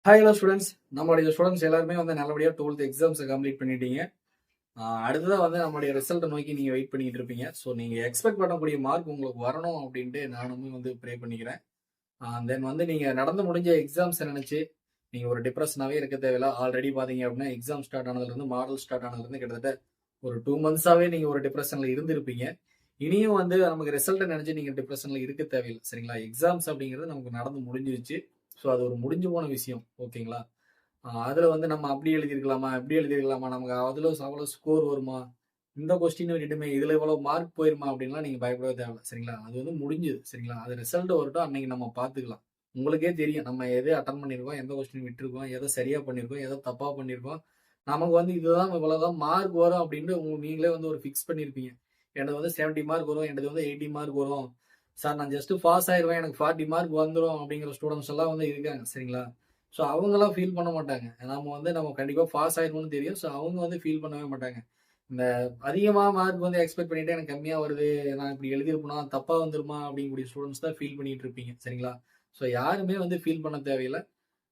Hello students, நம்மளுடைய students எல்லாருமே வந்து நல்லபடியாக 12th எக்ஸாம்ஸை கம்ப்ளீட் பண்ணிட்டீங்க. அடுத்ததாக வந்து நம்மளுடைய ரிசல்ட்டை நோக்கி நீங்கள் வெயிட் பண்ணிட்டு இருப்பீங்க. ஸோ நீங்கள் எக்ஸ்பெக்ட் பண்ணக்கூடிய மார்க் உங்களுக்கு வரணும் அப்படின்ட்டு நானுமே வந்து ப்ரே பண்ணிக்கிறேன். தென் வந்து நீங்கள் நடந்து முடிஞ்ச எக்ஸாம்ஸை நினச்சி நீங்கள் ஒரு டிப்ரெஷனாகவே இருக்க தேவையில்ல. ஆல்ரெடி பார்த்தீங்க அப்படின்னா எக்ஸாம் ஸ்டார்ட் ஆனதுலேருந்து மாடல் ஸ்டார்ட் ஆனதுலேருந்து கிட்டத்தட்ட ஒரு 2 மந்த்ஸாகவே நீங்கள் ஒரு டிப்ரெஷனில் இருந்திருப்பீங்க. இனியும் வந்து நமக்கு ரிசல்ட்டை நினச்சி நீங்கள் டிப்ரெஷனில் இருக்க தேவையில்லை. சரிங்களா? எக்ஸாம்ஸ் அப்படிங்கிறது நமக்கு நடந்து முடிஞ்சிருச்சு. ஸோ அது ஒரு முடிஞ்சு போன விஷயம். ஓகேங்களா? அதில் வந்து நம்ம அப்படி எழுதியிருக்கலாமா, இப்படி எழுதியிருக்கலாமா, நமக்கு அதில் அவ்வளோ ஸ்கோர் வருமா, இந்த கொஸ்டின் விட்டுட்டுமே இதில் இவ்வளோ மார்க் போயிருமா அப்படின்லாம் நீங்கள் பயப்படவே தேவையில்ல. சரிங்களா? அது வந்து முடிஞ்சுது. சரிங்களா? அது ரிசல்ட் வரட்டும், அன்னைக்கு நம்ம பார்த்துக்கலாம். உங்களுக்கே தெரியும் நம்ம எதை அட்டன் பண்ணியிருக்கோம், எந்த கொஸ்டின் விட்டுருக்கோம், எதை சரியாக பண்ணியிருக்கோம், எதை தப்பாக பண்ணியிருக்கோம். நமக்கு வந்து இதுதான் இவ்வளோதான் மார்க் வரும் அப்படின்ட்டு நீங்களே வந்து ஒரு ஃபிக்ஸ் பண்ணியிருப்பீங்க. எனக்கு வந்து 70 மார்க் வரும், எனக்கு வந்து 80 மார்க் வரும். சார் நான் ஜஸ்ட் பாஸ் ஆயிடுவேன், எனக்கு 40 மார்க் வந்துடும் அப்படிங்கிற ஸ்டூடெண்ட்ஸ் எல்லாம் வந்து இருக்காங்க. சரிங்களா? ஸோ அவங்கெல்லாம் ஃபீல் பண்ண மாட்டாங்க. நம்ம கண்டிப்பாக பாஸ் ஆயிடுவோம்னு தெரியும். ஸோ அவங்க வந்து ஃபீல் பண்ணவே மாட்டாங்க. இந்த அதிகமாக மார்க் வந்து எக்ஸ்பெக்ட் பண்ணிட்டு எனக்கு கம்மியாக வருது, நான் இப்படி எழுதியிருப்பேனா, தப்பாக வந்துருமா அப்படிங்கக்கூடிய ஸ்டூடெண்ட்ஸ் தான் ஃபீல் பண்ணிட்டு இருப்பீங்க. சரிங்களா? ஸோ யாருமே வந்து ஃபீல் பண்ண தேவையில்லை.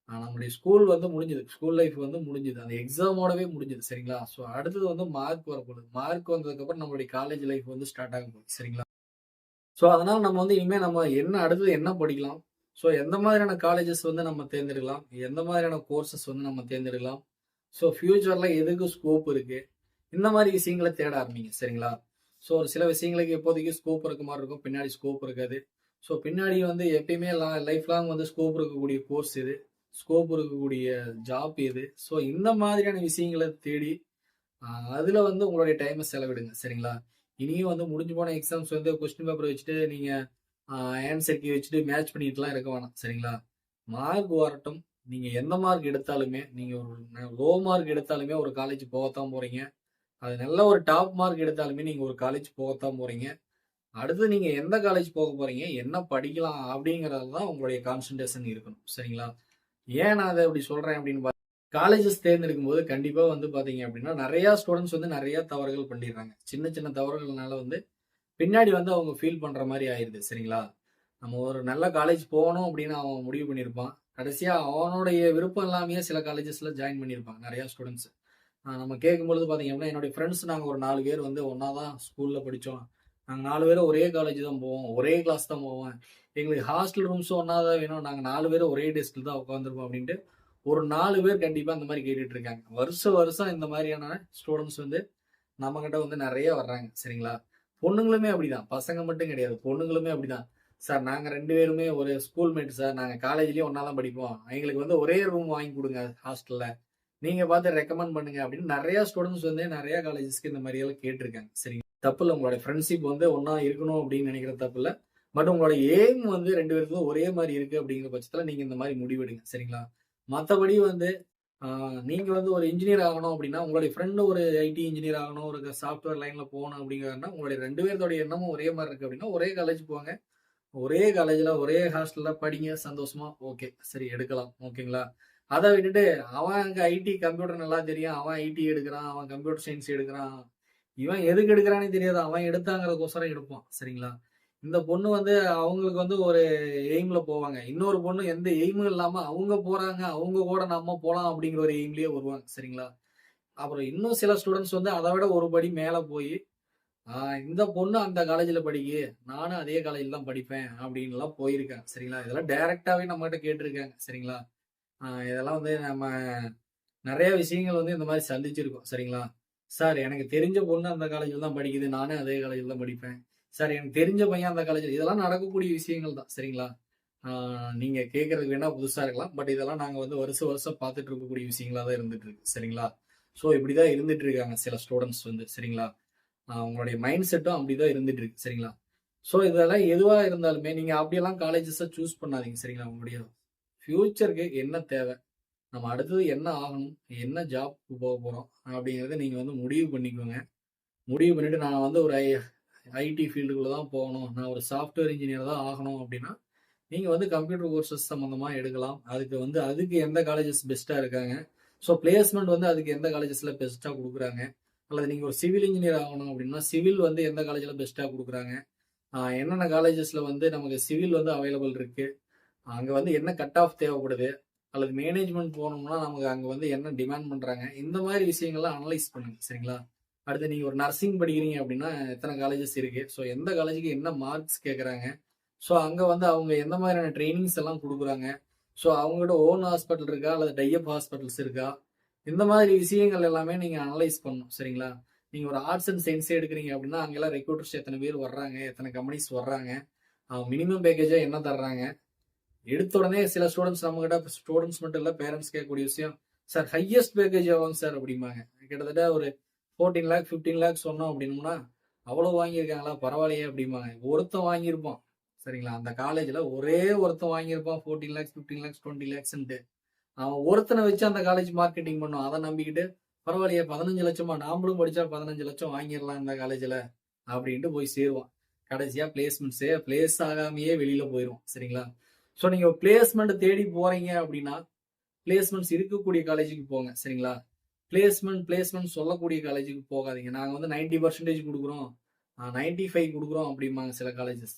நம்மளுடைய ஸ்கூல் வந்து முடிஞ்சுது. ஸ்கூல் லைஃப் வந்து முடிஞ்சுது. அந்த எக்ஸாமோடவே முடிஞ்சுது. சரிங்களா? ஸோ அடுத்தது வந்து மார்க் வரப்போகுது. மார்க் வந்ததுக்கப்புறம் நம்மளுடைய காலேஜ் லைஃப் வந்து ஸ்டார்ட் ஆக போகுது. சரிங்களா? ஸோ அதனால நம்ம வந்து இனிமே நம்ம என்ன அடுத்தது என்ன படிக்கலாம்? ஸோ எந்த மாதிரியான காலேஜஸ் வந்து நம்ம தேர்ந்தெடுக்கலாம்? எந்த மாதிரியான கோர்சஸ் வந்து நம்ம தேர்ந்தெடுக்கலாம்? ஸோ ஃபியூச்சர்ல எதுக்கு ஸ்கோப் இருக்கு? இந்த மாதிரி விஷயங்கள தேட ஆரம்பிங்க. சரிங்களா? ஸோ ஒரு சில விஷயங்களுக்கு இப்போதைக்கு ஸ்கோப் இருக்க மாதிரி இருக்கும். பின்னாடி ஸ்கோப் இருக்காது. ஸோ பின்னாடி வந்து எப்பயுமே லைஃப் லாங் வந்து ஸ்கோப் இருக்கக்கூடிய கோர்ஸ் இது. ஸ்கோப் இருக்கக்கூடிய ஜாப் எது? ஸோ இந்த மாதிரியான விஷயங்களை தேடி அதுல வந்து உங்களுடைய டைமை செலவிடுங்க. சரிங்களா? இனியும் வந்து முடிஞ்சு போன எக்ஸாம்ஸ் வந்து கொஸ்டின் பேப்பர் வச்சுட்டு நீங்க ஆன்சர் கீ வச்சுட்டு மேட்ச் பண்ணிட்டுலாம் இருக்க வேணாம். சரிங்களா? மார்க் வரட்டும். நீங்க எந்த மார்க் எடுத்தாலுமே, நீங்க ஒரு லோ மார்க் எடுத்தாலுமே ஒரு காலேஜ் போகத்தான் போறீங்க. அது நல்ல ஒரு டாப் மார்க் எடுத்தாலுமே நீங்க ஒரு காலேஜ் போகத்தான் போறீங்க. அடுத்து நீங்க எந்த காலேஜ் போக போறீங்க, என்ன படிக்கலாம் அப்படிங்கிறது தான் உங்களுடைய கான்சன்ட்ரேஷன் இருக்கணும். சரிங்களா? ஏன் நான் அதை அப்படி சொல்றேன் அப்படின்னு காலேஜஸ் தேர்ந்தெடுக்கும் போது கண்டிப்பா வந்து பாத்தீங்க அப்படின்னா நிறைய ஸ்டூடெண்ட்ஸ் வந்து நிறைய தவறுகள் பண்ணிடுறாங்க. சின்ன சின்ன தவறுகள்னால வந்து பின்னாடி வந்து அவங்க ஃபீல் பண்ற மாதிரி ஆயிருது. சரிங்களா? நம்ம ஒரு நல்ல காலேஜ் போகணும் அப்படின்னு அவன் முடிவு பண்ணியிருப்பான். கடைசியா அவனுடைய விருப்பம் இல்லாமயே சில காலேஜஸ்ல ஜாயின் பண்ணியிருப்பாங்க நிறைய ஸ்டூடெண்ட்ஸ். நம்ம கேட்கும்பொழுது பாத்தீங்க அப்படின்னா என்னுடைய ஃப்ரெண்ட்ஸ் நாங்க ஒரு 4 பேர் வந்து ஒன்னா தான் ஸ்கூல்ல படிச்சோம். நாங்க 4 பேரும் ஒரே காலேஜ் தான் போவோம், ஒரே கிளாஸ் தான் போவோம். எங்களுக்கு ஹாஸ்டல் ரூம்ஸும் ஒன்னா தான் வேணும், நாங்க 4 பேரும் ஒரே டெஸ்க்ல தான் உட்காந்துருப்போம் அப்படின்ட்டு ஒரு 4 பேர் கண்டிப்பா இந்த மாதிரி கேட்டுட்டு இருக்காங்க. வருஷம் இந்த மாதிரியான ஸ்டூடெண்ட்ஸ் வந்து நம்ம கிட்ட வந்து நிறைய வர்றாங்க. சரிங்களா? பொண்ணுங்களுமே அப்படிதான். பசங்க மட்டும் கிடையாது. பொண்ணுங்களுமே அப்படிதான். சார் நாங்க 2 பேருமே ஒரு ஸ்கூல் மேட் சார். நாங்க காலேஜ்லயும் ஒண்ணா தான் படிப்போம். எங்களுக்கு வந்து ஒரே ரூம் வாங்கி கொடுங்க ஹாஸ்டல்ல. நீங்க பார்த்து ரெக்கமெண்ட் பண்ணுங்க அப்படின்னு நிறைய ஸ்டூடெண்ட்ஸ் வந்து நிறைய காலேஜஸ்க்கு இந்த மாதிரி எல்லாம் கேட்டிருக்காங்க. சரிங்க. தப்பு இல்லை. உங்களோட ஃப்ரெண்ட்ஷிப் வந்து ஒன்னா இருக்கணும் அப்படின்னு நினைக்கிற தப்பு இல்லை. பட் உங்களோட எய்ம் வந்து 2 பேருக்கும் ஒரே மாதிரி இருக்கு அப்படிங்கிற பட்சத்துல நீங்க இந்த மாதிரி முடிவெடுங்க. சரிங்களா? மற்றபடி வந்து நீங்க வந்து ஒரு இன்ஜினியர் ஆகணும் அப்படின்னா, உங்களுடைய ஃப்ரெண்ட் ஒரு ஐடி இன்ஜினியர் ஆகணும், ஒரு சாஃப்ட்வேர் லைன்ல போகணும் அப்படிங்கிறாருன்னா, உங்களுடைய 2 பேர்த்தோட எண்ணமும் ஒரே மாரி இருக்கு அப்படின்னா, ஒரே காலேஜ் போங்க. ஒரே காலேஜ்ல, ஒரே ஹாஸ்டல்ல படிங்க சந்தோஷமா. ஓகே. சரி எடுக்கலாம். ஓகேங்களா? அத விட்டுட்டு அவன் அங்க ஐடி கம்ப்யூட்டர் நல்லா தெரியும். அவன் ஐடி எடுக்குறான். அவன் கம்ப்யூட்டர் சயின்ஸ் எடுக்குறான். இவன் எதுக்கு எடுக்குறானே தெரியாது. அவன் எடுத்தாங்கிறதுக்கோசரம் எடுப்பான். சரிங்களா? இந்த பொண்ணு வந்து அவங்களுக்கு வந்து ஒரு எய்ம்ல போவாங்க. இன்னொரு பொண்ணு எந்த எய்மும் இல்லாம அவங்க போறாங்க. அவங்க கூட நம்ம போலாம் அப்படிங்கிற ஒரு எய்ம்லயே வருவாங்க. சரிங்களா? அப்புறம் இன்னும் சில ஸ்டூடண்ட்ஸ் வந்து அத விட ஒரு படி மேல போயி, இந்த பொண்ணு அந்த காலேஜ்ல படிக்கு. நானும் அதே காலேஜ்ல தான் படிப்பேன் அப்படின்லாம் போயிருக்காங்க. சரிங்களா? இதெல்லாம் டைரக்ட்டாவே நம்மகிட்ட கேட்டிருக்காங்க. சரிங்களா? இதெல்லாம் வந்து நம்ம நெறைய விஷயங்கள் வந்து இந்த மாரி சந்திச்சிருக்கோம். சரிங்களா? சார் எனக்கு தெரிஞ்ச பொண்ணு அந்த காலேஜ்ல தான் படிக்குது. நானும் அதே காலேஜ்ல தான் படிப்பேன். சார் எனக்கு தெரிஞ்ச பையன் அந்த காலேஜ்ல இதெல்லாம் நடக்கக்கூடிய விஷயங்கள் தான். சரிங்களா? நீங்க கேட்கறதுக்கு வேணா புதுசா இருக்கலாம். பட் இதெல்லாம் நாங்க வந்து வருஷம் பார்த்துட்டு இருக்கக்கூடிய விஷயங்களா தான் இருந்துட்டு இருக்கு. சரிங்களா? ஸோ இப்படிதான் இருந்துட்டு இருக்காங்க சில ஸ்டூடண்ட்ஸ் வந்து. சரிங்களா? உங்களுடைய மைண்ட் செட்டும் அப்படிதான் இருந்துட்டு இருக்கு. சரிங்களா? ஸோ இதெல்லாம் எதுவா இருந்தாலுமே நீங்க அப்படியெல்லாம் காலேஜஸ சூஸ் பண்ணாதீங்க. சரிங்களா? உங்களுடைய ஃபியூச்சருக்கு என்ன தேவை? நம்ம அடுத்தது என்ன ஆகணும்? என்ன ஜாப்க்கு போறோம்? அப்படிங்கிறத நீங்க வந்து முடிவு பண்ணிக்கோங்க. முடிவு பண்ணிட்டு நான் வந்து ஒரு ஐடி ஃபீல்டுக்குள்ள தான் போகணும். நான் ஒரு சாஃப்ட்வேர் இன்ஜினியர் தான் ஆகணும் அப்படின்னா, நீங்க வந்து கம்ப்யூட்டர் கோர்சஸ் சம்மந்தமா எடுக்கலாம். அதுக்கு எந்த காலேஜஸ் பெஸ்ட்டா இருக்காங்க? ஸோ பிளேஸ்மெண்ட் வந்து அதுக்கு எந்த காலேஜஸ்ல பெஸ்ட்டா குடுக்குறாங்க? அல்லது நீங்க ஒரு சிவில் இன்ஜினியர் ஆகணும் அப்படின்னா, சிவில் வந்து எந்த காலேஜ்ல பெஸ்ட்டா குடுக்குறாங்க? என்னென்ன காலேஜஸ்ல வந்து நமக்கு சிவில் வந்து அவைலபிள் இருக்கு? அங்க வந்து என்ன கட் ஆஃப் தேவைப்படுது? அல்லது மேனேஜ்மெண்ட் போனோம்னா நமக்கு அங்க வந்து என்ன டிமாண்ட் பண்றாங்க, இந்த மாதிரி விஷயங்கள்லாம் அனலைஸ் பண்ணுங்க சரிங்களா. அடுத்து நீங்க ஒரு நர்சிங் படிக்கிறீங்க அப்படின்னா எத்தனை காலேஜஸ் இருக்கு, ஸோ எந்த காலேஜுக்கு என்ன மார்க்ஸ் கேட்குறாங்க, ஸோ அங்க வந்து அவங்க எந்த மாதிரியான ட்ரைனிங்ஸ் எல்லாம் கொடுக்குறாங்க, ஸோ அவங்களோட ஓன் ஹாஸ்பிட்டல் இருக்கா அல்லது டைப் ஹாஸ்பிட்டல்ஸ் இருக்கா, இந்த மாதிரி விஷயங்கள் எல்லாமே நீங்க அனலைஸ் பண்ணணும் சரிங்களா. நீங்க ஒரு ஆர்ட்ஸ் அண்ட் சயின்ஸே எடுக்கிறீங்க அப்படின்னா அங்கெல்லாம் ரெக்ரூட்டர்ஸ் எத்தனை பேர் வர்றாங்க, எத்தனை கம்பெனிஸ் வர்றாங்க, அவங்க மினிமம் பேக்கேஜா என்ன தர்றாங்க. எடுத்த உடனே சில ஸ்டூடெண்ட்ஸ் நம்ம கிட்ட, ஸ்டூடெண்ட்ஸ் மட்டும் இல்ல பேரண்ட்ஸ் கேட்கக்கூடிய விஷயம், சார் ஹையஸ்ட் பேக்கேஜ் ஆகும் சார் அப்படிம்பாங்க. கிட்டத்தட்ட ஒரு 14 லேக் 15 லேக் சொன்னோம் அப்படின்னோம்னா அவ்வளவு வாங்கியிருக்காங்களா பரவாயில்லையே அப்படிம்பாங்க. ஒருத்தன் வாங்கியிருப்பான் சரிங்களா, அந்த காலேஜ்ல ஒரே ஒருத்தன் வாங்கியிருப்பான் 14 லேக்ஸ் 15 லேக்ஸ் 20 லேக்ஸ்ன்ட்டு. அவன் ஒருத்தனை வச்சு அந்த காலேஜ் மார்க்கெட்டிங் பண்ணும். அதை நம்பிக்கிட்டு பரவாயில்லையே 15 லட்சமா, நாமளும் படிச்சா 15 லட்சம் வாங்கிடலாம் இந்த காலேஜ்ல அப்படின்ட்டு போய் சேருவான். கடைசியா பிளேஸ் ஆகாமையே வெளியில போயிடும் சரிங்களா. ஸோ நீங்க பிளேஸ்மெண்ட் தேடி போறீங்க அப்படின்னா பிளேஸ்மெண்ட்ஸ் இருக்கக்கூடிய காலேஜுக்கு போங்க சரிங்களா. பிளேஸ்மெண்ட் சொல்லக்கூடிய காலேஜுக்கு போகாதீங்க. நாங்க வந்து 90% கொடுக்குறோம், 95 கொடுக்குறோம் அப்படிம்பாங்க சில காலேஜஸ்.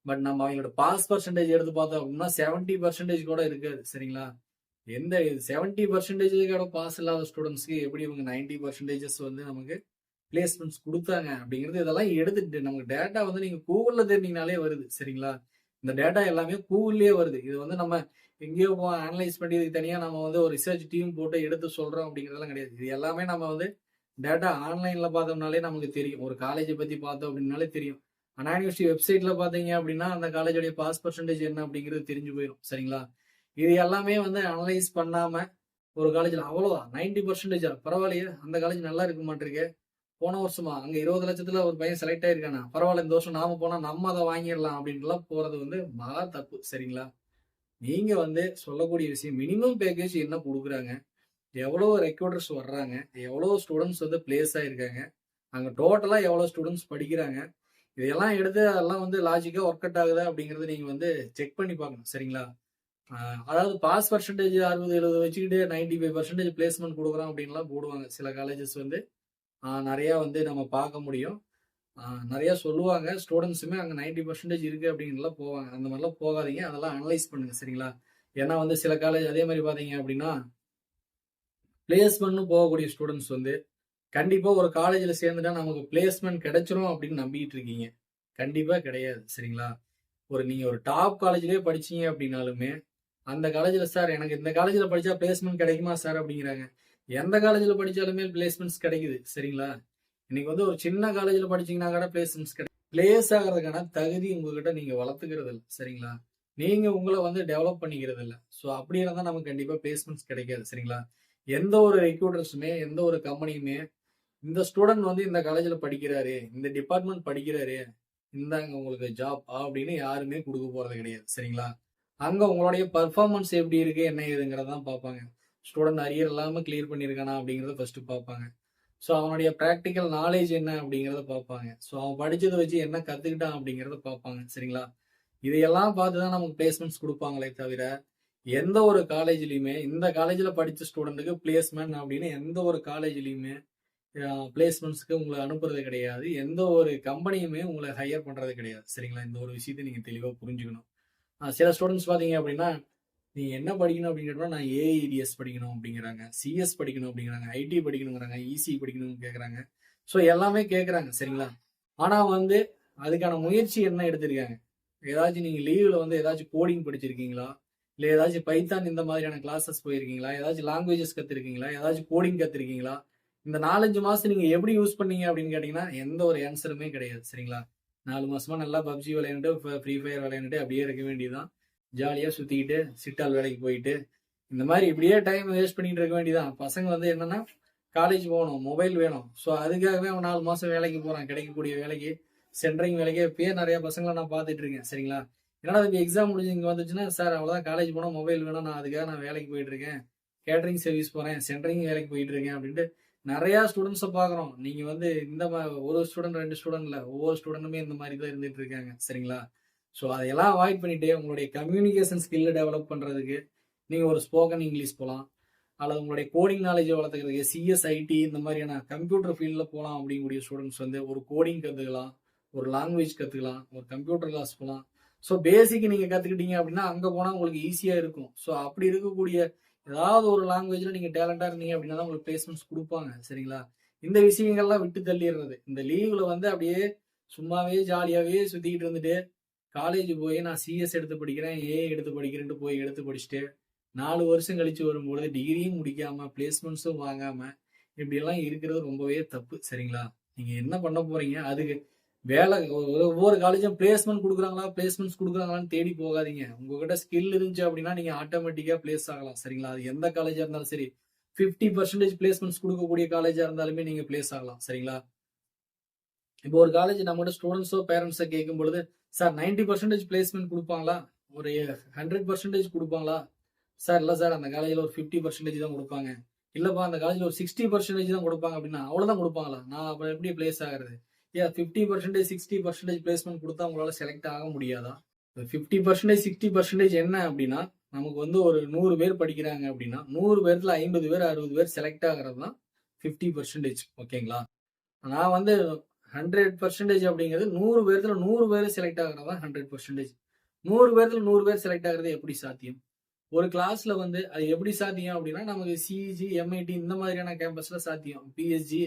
பட் நம்ம அவங்களோட பாஸ் பர்சன்டேஜ் எடுத்து பார்த்தோம் அப்படின்னா 70% கூட இருக்காது சரிங்களா. எந்த 70% பாஸ் இல்லாத ஸ்டூடெண்ட்ஸ்க்கு எப்படி இவங்க 90% வந்து நமக்கு பிளேஸ்மெண்ட்ஸ் கொடுத்தாங்க அப்படிங்கிறது, இதெல்லாம் எடுத்துட்டு நமக்கு டேட்டா வந்து நீங்க கூகுள்ல தேடினீங்கனாலே வருது சரிங்களா. இந்த டேட்டா எல்லாமே கூகுள்லயே வருது. இது வந்து நம்ம எங்கேயோ அனலைஸ் பண்ணி இதுக்கு தனியா நம்ம வந்து ஒரு ரிசர்ச் டீம் போட்டு எடுத்து சொல்றோம் அப்படிங்கிறதெல்லாம் கிடையாது. இது எல்லாமே நம்ம வந்து டேட்டா ஆன்லைன்ல பார்த்தோம்னாலே நமக்கு தெரியும். ஒரு காலேஜை பத்தி பார்த்தோம் அப்படின்னாலே தெரியும். அண்ணா யூனிவர்சிட்டி வெப்சைட்ல பாத்தீங்க அப்படின்னா அந்த காலேஜோடைய பாஸ் பர்சன்டேஜ் என்ன அப்படிங்கிறது தெரிஞ்சு போயிடும் சரிங்களா. இது எல்லாமே வந்து அனலைஸ் பண்ணாம ஒரு காலேஜ்ல அவ்வளவுதான் 90%, பரவாயில்லையே அந்த காலேஜ் நல்லா இருக்க மாட்டிருக்கு, போன வருஷமா அங்க 20 லட்சத்துல ஒரு பையன் செலக்ட் ஆயிருக்கானா, பரவாயில்ல இந்த வருஷம் நாம போனா நம்ம அதை வாங்கிடலாம் அப்படின்ட்டுலாம் போறது வந்து மகா தப்பு சரிங்களா. நீங்க வந்து சொல்லக்கூடிய விஷயம் மினிமம் பேக்கேஜ் என்ன கொடுக்குறாங்க, எவ்வளவு ரெக்ரூட்டர்ஸ் வர்றாங்க, எவ்வளவு ஸ்டூடெண்ட்ஸ் வந்து பிளேஸ் ஆயிருக்காங்க, அங்க டோட்டலா எவ்வளவு ஸ்டூடெண்ட்ஸ் படிக்கிறாங்க, இதெல்லாம் எடுத்து அதெல்லாம் வந்து லாஜிக்கா ஒர்க் அவுட் ஆகுதா அப்படிங்கறத நீங்க வந்து செக் பண்ணி பார்க்கணும் சரிங்களா. அதாவது பாஸ் பர்சன்டேஜ் 60-70 வச்சுக்கிட்டு 95% பிளேஸ்மெண்ட் கொடுக்குறோம் அப்படின்லாம் போடுவாங்க சில காலேஜஸ் வந்து. நிறைய வந்து நம்ம பார்க்க முடியும். நிறைய சொல்லுவாங்க, ஸ்டூடெண்ட்ஸுமே அங்கே 90% இருக்கு அப்படின்லாம் போவாங்க. அந்த மாதிரிலாம் போகாதீங்க, அதெல்லாம் அனலைஸ் பண்ணுங்க சரிங்களா. ஏன்னா வந்து சில காலேஜ் அதே மாதிரி பார்த்தீங்க அப்படின்னா பிளேஸ்மெண்ட்னு போகக்கூடிய ஸ்டூடெண்ட்ஸ் வந்து கண்டிப்பா ஒரு காலேஜ்ல சேர்ந்துட்டா நமக்கு பிளேஸ்மெண்ட் கிடைச்சிரும் அப்படின்னு நம்பிட்டு இருக்கீங்க. கண்டிப்பா கிடையாது சரிங்களா. நீங்க ஒரு டாப் காலேஜ்லயே படிச்சீங்க அப்படின்னாலுமே அந்த காலேஜ்ல சார் எனக்கு இந்த காலேஜ்ல படிச்சா பிளேஸ்மெண்ட் கிடைக்குமா சார் அப்படிங்கிறாங்க. எந்த காலேஜ்ல படிச்சாலுமே பிளேஸ்மெண்ட்ஸ் கிடைக்குது சரிங்களா. இன்னைக்கு வந்து ஒரு சின்ன காலேஜ்ல படிச்சீங்கன்னா கூட பிளேஸ்மெண்ட்ஸ் கிடைக்கும். பிளேஸ் ஆகிறதுக்கான தகுதி உங்ககிட்ட நீங்க வளர்த்துக்கிறது இல்லை சரிங்களா. நீங்க உங்களை வந்து டெவலப் பண்ணிக்கிறது இல்லை. ஸோ அப்படி இருந்தா நமக்கு கண்டிப்பா பிளேஸ்மெண்ட்ஸ் கிடைக்காது சரிங்களா. எந்த ஒரு ரெக்ரூட்டர்ஸுமே எந்த ஒரு கம்பெனியுமே இந்த ஸ்டூடெண்ட் வந்து இந்த காலேஜ்ல படிக்கிறாரு, இந்த டிபார்ட்மெண்ட் படிக்கிறாரு, இந்தாங்க உங்களுக்கு ஜாப் அப்படின்னு யாருமே கொடுக்க போறது கிடையாது சரிங்களா. அங்க உங்களுடைய பர்ஃபார்மன்ஸ் எப்படி இருக்கு என்ன ஏதுங்கிறதான் பார்ப்பாங்க. ஸ்டூடெண்ட் அரியர் இல்லாம கிளியர் பண்ணியிருக்கானா அப்படிங்கிறத ஃபர்ஸ்ட் பார்ப்பாங்க. ஸோ அவனுடைய ப்ராக்டிக்கல் நாலேஜ் என்ன அப்படிங்கிறத பார்ப்பாங்க. ஸோ அவன் படிச்சதை வச்சு என்ன கத்துக்கிட்டான் அப்படிங்கிறத பார்ப்பாங்க சரிங்களா. இதையெல்லாம் பார்த்துதான் நமக்கு பிளேஸ்மெண்ட்ஸ் கொடுப்பாங்களே தவிர எந்த ஒரு காலேஜ்லயுமே இந்த காலேஜ்ல படிச்ச ஸ்டூடெண்ட்டுக்கு பிளேஸ்மெண்ட் அப்படின்னு எந்த ஒரு காலேஜ்லயுமே பிளேஸ்மெண்ட்ஸ்க்கு உங்களை அனுப்புறது கிடையாது. எந்த ஒரு கம்பெனியுமே உங்களை ஹையர் பண்றது கிடையாது சரிங்களா. இந்த ஒரு விஷயத்தை நீங்க தெளிவா புரிஞ்சுக்கணும். சில ஸ்டூடெண்ட்ஸ் பாத்தீங்க அப்படின்னா நீங்க என்ன படிக்கணும் அப்படின்னு கேட்டோம்னா நான் ஏஐடிஎஸ் படிக்கணும் அப்படிங்கிறாங்க, சிஎஸ் படிக்கணும் அப்படிங்கிறாங்க, ஐடி படிக்கணுங்கிறாங்க, இசி படிக்கணும்னு கேட்கறாங்க. ஸோ எல்லாமே கேட்கறாங்க சரிங்களா. ஆனா வந்து அதுக்கான முயற்சி என்ன எடுத்திருக்காங்க, ஏதாச்சும் நீங்க லீவ்ல வந்து ஏதாச்சும் கோடிங் படிச்சிருக்கீங்களா, இல்ல ஏதாச்சும் பைத்தான் இந்த மாதிரியான கிளாஸஸ் போயிருக்கீங்களா, ஏதாச்சும் லாங்குவேஜஸ் கத்துருக்கீங்களா, ஏதாச்சும் கோடிங் கத்துருக்கீங்களா, இந்த 4-5 மாசம் நீங்க எப்படி யூஸ் பண்ணீங்க அப்படின்னு கேட்டீங்கன்னா எந்த ஒரு ஆன்சருமே கிடையாது சரிங்களா. 4 மாசமா நல்லா பப்ஜி விளையாண்டு ஃப்ரீ ஃபயர் விளையாண்டுட்டு அப்படியே இருக்க வேண்டியதுதான். ஜாலியா சுத்திக்கிட்டு சிட்டால் வேலைக்கு போயிட்டு இந்த மாதிரி இப்படியே டைம் வேஸ்ட் பண்ணிட்டு இருக்க வேண்டியதான். பசங்க வந்து என்னன்னா காலேஜ் போகணும், மொபைல் வேணும், ஸோ அதுக்காகவே அவன் 4 மாசம் வேலைக்கு போறான். கிடைக்கக்கூடிய வேலைக்கு சென்ட்ரிங் வேலைக்கு இப்பயே நிறைய பசங்களை நான் பார்த்துட்டு இருக்கேன் சரிங்களா. ஏன்னா இப்போ எக்ஸாம் முடிஞ்சு இங்க வந்துச்சுன்னா சார் அவ்வளவுதான் காலேஜ் போனா மொபைல் வேணும், நான் அதுக்காக நான் வேலைக்கு போயிட்டு இருக்கேன், கேட்டரிங் சர்வீஸ் போறேன், சென்ட்ரிங் வேலைக்கு போயிட்டு இருக்கேன் அப்படின்ட்டு நிறைய ஸ்டூடெண்ட்ஸை பாக்குறோம். நீங்க வந்து இந்த ஒரு ஸ்டூடெண்ட் 2 ஸ்டூடெண்ட் இல்ல, ஒவ்வொரு ஸ்டூடெண்ட்டுமே இந்த மாதிரி தான் இருந்துட்டு இருக்காங்க சரிங்களா. ஸோ அதையெல்லாம் அவாய்ட் பண்ணிட்டு உங்களுடைய கம்யூனிகேஷன் ஸ்கில்லை டெவலப் பண்றதுக்கு நீங்க ஒரு ஸ்போக்கன் இங்கிலீஷ் போகலாம், அல்லது உங்களுடைய கோடிங் நாலேஜை வளர்த்துக்கிறதுக்கு சிஎஸ்ஐடி இந்த மாதிரியான கம்ப்யூட்டர் ஃபீல்டில் போகலாம். அப்படிங்கக்கூடிய ஸ்டூடெண்ட்ஸ் வந்து ஒரு கோடிங் கற்றுக்கலாம், ஒரு லாங்குவேஜ் கற்றுக்கலாம், ஒரு கம்ப்யூட்டர் கிளாஸ் போகலாம். ஸோ பேசிக் நீங்க கத்துக்கிட்டீங்க அப்படின்னா அங்க போனா உங்களுக்கு ஈஸியா இருக்கும். ஸோ அப்படி இருக்கக்கூடிய ஏதாவது ஒரு லாங்குவேஜ்ல நீங்க டேலண்டா இருந்தீங்க அப்படின்னா தான் உங்களுக்கு பிளேஸ்மெண்ட்ஸ் குடுப்பாங்க. சரிங்களா? இந்த விஷயங்கள்லாம் விட்டு தள்ளிறது. இந்த லீவ்ல வந்து அப்படியே சும்மாவே ஜாலியாவே சுத்திக்கிட்டு இருந்துட்டு, காலேஜ் போய் நான் சிஎஸ் எடுத்து படிக்கிறேன், ஏஐ எடுத்து படிக்கிறேன்ட்டு போய் எடுத்து படிச்சுட்டு, 4 வருஷம் கழிச்சு வரும்பொழுது டிகிரியும் முடிக்காம, பிளேஸ்மெண்ட்ஸும் வாங்காம, இப்படியெல்லாம் இருக்கிறது ரொம்பவே தப்பு. சரிங்களா? நீங்க என்ன பண்ண போறீங்க? அதுக்கு வேலை ஒவ்வொரு காலேஜும் பிளேஸ்மெண்ட் குடுக்குறாங்களா, பிளேஸ்மெண்ட்ஸ் குடுக்குறாங்களான்னு தேடி போகாதீங்க. உங்ககிட்ட ஸ்கில் இருந்துச்சு அப்படின்னா, நீங்க ஆட்டோமேட்டிக்கா பிளேஸ் ஆகலாம். சரிங்களா? அது எந்த காலேஜா இருந்தாலும் சரி. 50% பிளேஸ்மெண்ட்ஸ் குடுக்கக்கூடிய காலேஜா இருந்தாலுமே நீங்க பிளேஸ் ஆகலாம். சரிங்களா? இப்போ ஒரு காலேஜ் நம்மகிட்ட ஸ்டூடண்ட்ஸோ, பேரண்ட்ஸோ கேட்கும் பொழுது, சார் 90% பிளேஸ்மெண்ட் குடுப்பாங்களா? ஒரு 100% குடுப்பாங்களா? சார் இல்ல சார் அந்த காலேஜ்ல ஒரு 50% தான் குடுப்பாங்க. இல்லப்பா அந்த காலேஜ்ல ஒரு 60% தான் குடுப்பாங்க அப்படின்னா, அவ்வளவுதான் குடுப்பாங்களா? நான் அப்புறம் எப்படி பிளேஸ் ஆகுறது? ஏன் 50% 60% பிளேஸ்மெண்ட் குடுத்தா உங்களால செலக்ட் ஆக முடியாதா? 50% 60% என்ன அப்படின்னா, நமக்கு வந்து ஒரு 100 பேர் படிக்கிறாங்க அப்படின்னா, 100 பேர்த்துல 50 பேர், 60 பேர் செலக்ட் ஆகுறது தான் 50%. ஓகேங்களா? நான் வந்து 100% அப்படிங்கிறது 100 பேர்த்துல 100 பேர் செலக்ட் ஆகுறது தான் 100%. 100 பேர்த்துல 100 பேர் செலக்ட் ஆகுறது எப்படி சாத்தியம்? ஒரு கிளாஸ்ல வந்து அது எப்படி சாத்தியம் அப்படின்னா, நமக்கு சிஇஜி, எம்ஐடி இந்த மாதிரியான கேம்பஸ்ல சாத்தியம். பிஎஸ்ஜி,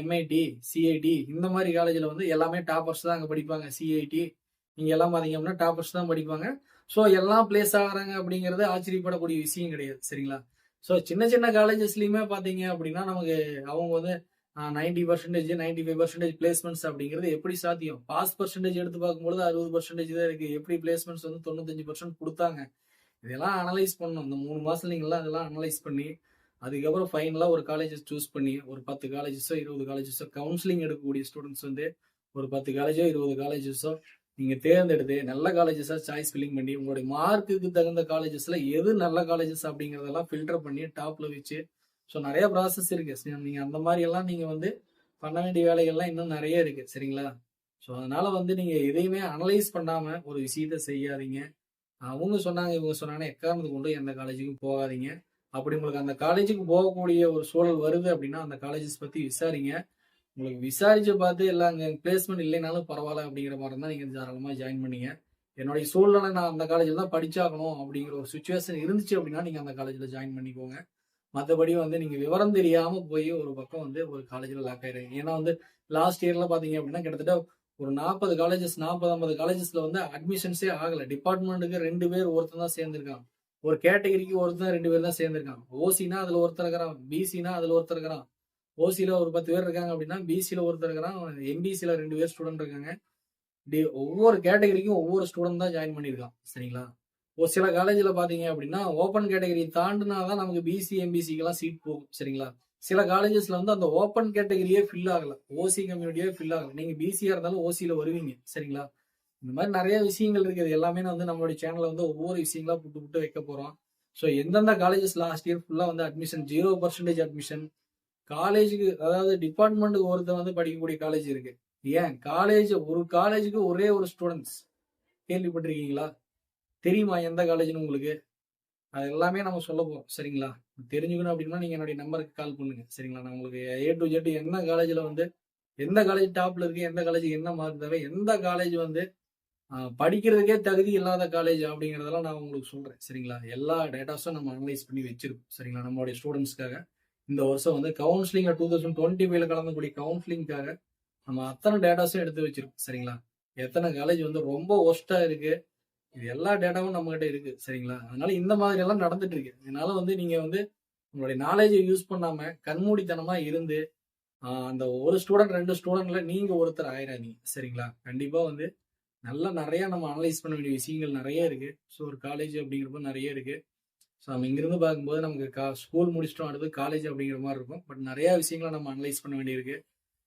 எம்ஐடி, சிஐடி இந்த மாதிரி காலேஜ்ல வந்து எல்லாமே டாப்பர்ஸ் தான் அங்க படிப்பாங்க. சிஐடி நீங்க எல்லாம் பாத்தீங்க அப்படின்னா டாப்பர்ஸ் தான் படிப்பாங்க. ஸோ எல்லாம் பிளேஸ் ஆகுறாங்க அப்படிங்கிறது ஆச்சரியப்படக்கூடிய விஷயம் கிடையாது. சரிங்களா? ஸோ சின்ன சின்ன காலேஜஸ்லயுமே பாத்தீங்க அப்படின்னா நமக்கு அவங்க வந்து 90%, 95% பிளேஸ்மெண்ட்ஸ் அப்படிங்கிறது எப்படி சாத்தியம்? பாஸ் பர்சன்டேஜ் எடுத்து பார்க்கும்போது 60% தான் இருக்கு. எப்படி பிளேஸ்மெண்ட்ஸ் வந்து 95% குடுத்தாங்க? இதெல்லாம் அனலைஸ் பண்ணணும். இந்த 3 மாசத்துல நீங்கலாம் அதெல்லாம் அனலைஸ் பண்ணி, அதுக்கப்புறம் ஃபைனலா ஒரு காலேஜஸ் சூஸ் பண்ணி, ஒரு 10 காலேஜஸோ, 20 காலேஜஸோ கவுன்சிலிங் எடுக்கக்கூடிய ஸ்டூடண்ட்ஸ் வந்து ஒரு 10 காலேஜோ, 20 காலேஜஸோ நீங்க தேர்ந்தெடுத்து நல்ல காலேஜஸா சாய்ஸ் ஃபில்லிங் பண்ணி, உங்களுடைய மார்க்குக்கு தகுந்த காலேஜஸ்ல எது நல்ல காலேஜஸ் அப்படிங்கிறதெல்லாம் ஃபில்டர் பண்ணி டாப்ல வச்சு, ஸோ நெறைய ப்ராசஸ் இருக்கு. நீங்க அந்த மாரி எல்லாம் நீங்க வந்து பண்ண வேண்டிய வேலைகள்லாம் இன்னும் நெறைய இருக்கு. சரிங்களா? ஸோ அதனால வந்து நீங்க எதையுமே அனலைஸ் பண்ணாம ஒரு விஷயத்த செய்யாதீங்க. அவங்க சொன்னாங்க, இவங்க சொன்னாங்கன்னா எக்காரணத்துக்கு கொண்டு எந்த காலேஜுக்கும் போகாதீங்க. அப்படி உங்களுக்கு அந்த காலேஜுக்கு போகக்கூடிய ஒரு சூழல் வருது அப்படின்னா, அந்த காலேஜஸ் பத்தி விசாரிங்க. உங்களுக்கு விசாரிச்சு பார்த்து எல்லாம் அங்க பிளேஸ்மெண்ட் இல்லைனாலும் பரவாயில்ல அப்படிங்கிற மாரி இருந்தா நீங்க தாராளமா ஜாயின் பண்ணீங்க. என்னுடைய சூழ்நிலை நான் அந்த காலேஜ்ல தான் படிச்சாகணும் அப்படிங்கிற ஒரு சிச்சுவேஷன் இருந்துச்சு அப்படின்னா, நீங்க அந்த காலேஜ்ல ஜாயின் பண்ணிக்கோங்க. மத்தபடி வந்து நீங்க விவரம் தெரியாம போய் ஒரு பக்கம் வந்து ஒரு காலேஜ்ல லாக் ஆயிடுறீங்க. ஏன்னா வந்து லாஸ்ட் இயர்ல பாத்தீங்க அப்படின்னா கிட்டத்தட்ட ஒரு 40 காலேஜஸ் 40, 50 காலேஜஸ்ல வந்து அட்மிஷன்ஸே ஆகல. டிபார்ட்மெண்ட்டுக்கு 2 பேர் ஒருத்தன் தான் சேர்ந்திருக்கான். ஒரு கேட்டகரிக்கு ஒருத்தன் 2 பேர் தான் சேர்ந்திருக்கான். ஓசினா அதுல ஒருத்தர் இருக்கிறான். பிசினா அதுல ஒருத்தர் இருக்கிறான். ஓசில ஒரு 10 பேர் இருக்காங்க அப்படின்னா, பிசில ஒருத்தர் இருக்கிறான். எம்பிசில 2 பேர் ஸ்டூடெண்ட் இருக்காங்க. ஒவ்வொரு கேட்டகரிக்கும் ஒவ்வொரு ஸ்டூடெண்ட் தான் ஜாயின் பண்ணியிருக்கான். சரிங்களா? ஒரு சில காலேஜ்ல பாத்தீங்க அப்படின்னா, ஓப்பன் கேட்டகரி தாண்டுனா தான் நமக்கு பிசி, எம்பிசிக்கெல்லாம் சீட் போகும். சரிங்களா? சில காலேஜஸ்ல வந்து அந்த ஓப்பன் கேட்டகரியே ஃபில் ஆகல. ஓசி கம்யூனிட்டியே ஃபில் ஆகல. நீங்க பிசியா இருந்தாலும் ஓசில வருவீங்க. சரிங்களா? இந்த மாதிரி நிறைய விஷயங்கள் இருக்கு. இது எல்லாமே நான் வந்து நம்மளுடைய சேனல்ல வந்து ஒவ்வொரு விஷயங்களா புட்டு புட்டு வைக்க போறோம். ஸோ எந்தெந்த காலேஜஸ் லாஸ்ட் இயர் ஃபுல்லா வந்து அட்மிஷன் 0% அட்மிஷன் காலேஜுக்கு அதாவது டிபார்ட்மெண்ட்டுக்கு ஒருத்தர் வந்து படிக்கக்கூடிய காலேஜ் இருக்கு. ஏன் ஒரு காலேஜுக்கு ஒரே ஒரு ஸ்டூடெண்ட்ஸ் கேள்விப்பட்டிருக்கீங்களா? தெரியுமா எந்த காலேஜ்னு உங்களுக்கு? அது எல்லாமே நம்ம சொல்ல போறோம். சரிங்களா? தெரிஞ்சுக்கணும் அப்படின்னா நீங்க என்னுடைய நம்பருக்கு கால் பண்ணுங்க. சரிங்களா? நான் உங்களுக்கு ஏ டு ஜெட் என்ன காலேஜ்ல வந்து எந்த காலேஜ் டாப்ல இருக்கு, எந்த காலேஜ் என்ன மார்க் தேவை, எந்த காலேஜ் வந்து படிக்கிறதுக்கே தகுதி இல்லாத காலேஜ் அப்படிங்கிறதெல்லாம் நான் உங்களுக்கு சொல்றேன். சரிங்களா? எல்லா டேட்டாஸும் நம்ம அனலைஸ் பண்ணி வச்சிருக்கோம். சரிங்களா? நம்மளுடைய ஸ்டூடெண்ட்ஸ்க்காக இந்த வருஷம் வந்து கவுன்சிலிங்ல 2025ல கலந்தக்கூடிய கவுன்சிலிங்காக நம்ம அத்தனை டேட்டாஸும் எடுத்து வச்சிருக்கோம். சரிங்களா? எத்தனை காலேஜ் வந்து ரொம்ப ஒஸ்டா இருக்கு, இது எல்லா டேட்டாவும் நம்ம கிட்ட இருக்கு. சரிங்களா? அதனால இந்த மாதிரி எல்லாம் நடந்துட்டு இருக்கு. அதனால வந்து நீங்க வந்து உங்களுடைய நாலேஜை யூஸ் பண்ணாம கண்மூடித்தனமா இருந்து அந்த ஒரு ஸ்டூடெண்ட் 2 ஸ்டூடெண்ட்ல நீங்க ஒருத்தர் ஆயிராதீங்க. சரிங்களா? கண்டிப்பா வந்து நல்லா நிறைய நம்ம அனலைஸ் பண்ண வேண்டிய விஷயங்கள் நிறைய இருக்கு. ஸோ ஒரு காலேஜ் அப்படிங்கிறப்ப நிறைய இருக்கு. ஸோ நம்ம இங்கிருந்து பார்க்கும்போது நமக்கு ஸ்கூல் முடிச்சிட்டோம் அடுத்து காலேஜ் அப்படிங்கிற மாதிரி இருக்கும். பட் நிறைய விஷயங்களை நம்ம அனலைஸ் பண்ண வேண்டியிருக்கு.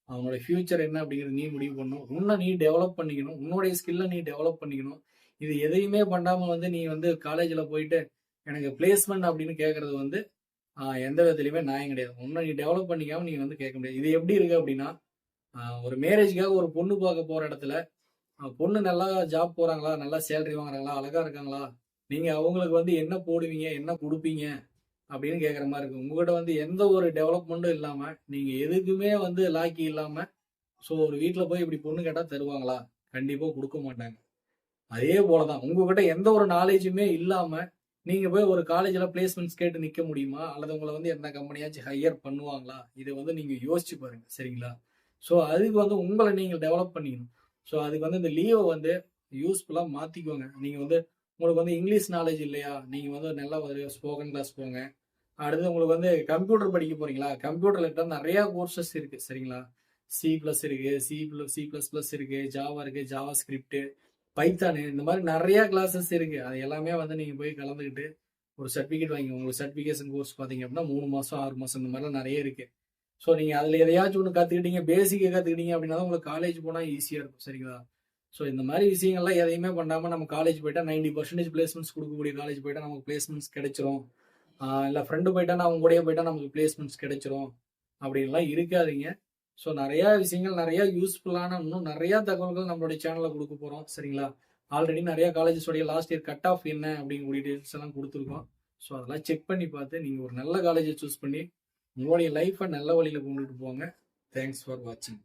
அவனோட ஃபியூச்சர் என்ன அப்படிங்கிறது நீ முடிவு பண்ணணும். உன்னை நீ டெவலப் பண்ணிக்கணும். உன்னுடைய ஸ்கில்லை நீ டெவலப் பண்ணிக்கணும். இது எதையுமே பண்ணாம வந்து நீ வந்து காலேஜில் போயிட்டு எனக்கு பிளேஸ்மெண்ட் அப்படின்னு கேட்கறது வந்து எந்த விதத்துலையுமே நியாயம் கிடையாது. உன்னை நீ டெவலப் பண்ணிக்காம நீ வந்து கேட்க முடியாது. இது எப்படி இருக்கு அப்படின்னா ஒரு மேரேஜ்க்காக ஒரு பொண்ணு பார்க்க போற இடத்துல பொண்ணு நல்லா ஜாப் போறாங்களா, நல்லா சேலரி வாங்குறாங்களா, அழகா இருக்காங்களா, நீங்க அவங்களுக்கு வந்து என்ன போடுவீங்க, என்ன கொடுப்பீங்க அப்படின்னு கேட்குற மாதிரி இருக்கும். உங்ககிட்ட வந்து எந்த ஒரு டெவலப்மெண்ட்டும் இல்லாம நீங்க எதுக்குமே வந்து லாக்கி இல்லாம ஸோ ஒரு வீட்டில் போய் இப்படி பொண்ணு கேட்டால் தருவாங்களா? கண்டிப்பா கொடுக்க மாட்டாங்க. அதே போல தான் உங்ககிட்ட எந்த ஒரு நாலேஜுமே இல்லாம நீங்க போய் ஒரு காலேஜ்ல பிளேஸ்மெண்ட்ஸ் கேட்டு நிக்க முடியுமா? அல்லது உங்கள வந்து எந்த கம்பெனியாச்சும் ஹையர் பண்ணுவாங்களா? இத வந்து நீங்க யோசிச்சு பாருங்க. சரிங்களா? ஸோ அதுக்கு வந்து உங்கள நீங்க டெவலப் பண்ணிக்கணும். ஸோ அதுக்கு வந்து இந்த லீவ வந்து யூஸ்ஃபுல்லா மாத்திக்கோங்க. நீங்க வந்து உங்களுக்கு வந்து இங்கிலீஷ் நாலேட்ஜ் இல்லையா? நீங்க வந்து நல்லா ஒரு ஸ்போக்கன் கிளாஸ் போங்க. அடுத்து உங்களுக்கு வந்து கம்ப்யூட்டர் படிக்க போறீங்களா? கம்ப்யூட்டர் ரிலேட்டடா நெறைய கோர்சஸ் இருக்கு. சரிங்களா? சி பிளஸ் இருக்கு, சி பிளஸ் பிளஸ் இருக்கு, ஜாவா இருக்கு, ஜாவா ஸ்கிரிப்ட், பைத்தானு இந்த மாதிரி நெறைய கிளாஸஸ் இருக்கு. அது எல்லாமே வந்து நீங்க போய் கலந்துக்கிட்டு ஒரு சர்டிஃபிகேட் வாங்கிக்கோங்க. உங்களுக்கு சர்டிஃபிகேஷன் கோர்ஸ் பார்த்தீங்க அப்படின்னா 3 மாசம், 6 மாசம் இந்த மாதிரிலாம் நெறைய இருக்கு. ஸோ நீங்க அதுல எதையாச்சும் ஒண்ணு கத்துக்கிட்டீங்க, பேசிக்க கத்துக்கிட்டீங்க அப்படின்னா தான் உங்களுக்கு காலேஜ் போனா ஈஸியா இருக்கும். சரிங்களா? ஸோ இந்த மாதிரி விஷயங்கள்லாம் எதையுமே பண்ணாம நம்ம காலேஜ் போயிட்டா 90% பிளேஸ்மெண்ட்ஸ் கொடுக்கக்கூடிய காலேஜ் போயிட்டா நமக்கு பிளேஸ்மெண்ட்ஸ் கிடைச்சிரும். இல்ல ஃப்ரெண்டு போயிட்டானா அவங்க கூடயே போயிட்டா நமக்கு பிளேஸ்மெண்ட்ஸ் கிடைச்சிரும் அப்படின்லாம் இருக்காதீங்க. ஸோ நிறைய விஷயங்கள் நிறைய யூஸ்ஃபுல்லான இன்னும் நிறைய தகவல்கள் நம்மளுடைய சேனல்ல கொடுக்க போறோம். சரிங்களா? ஆல்ரெடி நிறைய காலேஜஸ் உடைய லாஸ்ட் இயர் கட் ஆஃப் என்ன அப்படிங்கக்கூடிய டீட்டெயில்ஸ் எல்லாம் கொடுத்துருக்கோம். ஸோ அதெல்லாம் செக் பண்ணி பார்த்து நீங்க ஒரு நல்ல காலேஜை சூஸ் பண்ணி உங்களுடைய லைஃபை நல்ல வழியில கொண்டுட்டு போங்க. தேங்க்ஸ் ஃபார் வாட்சிங்.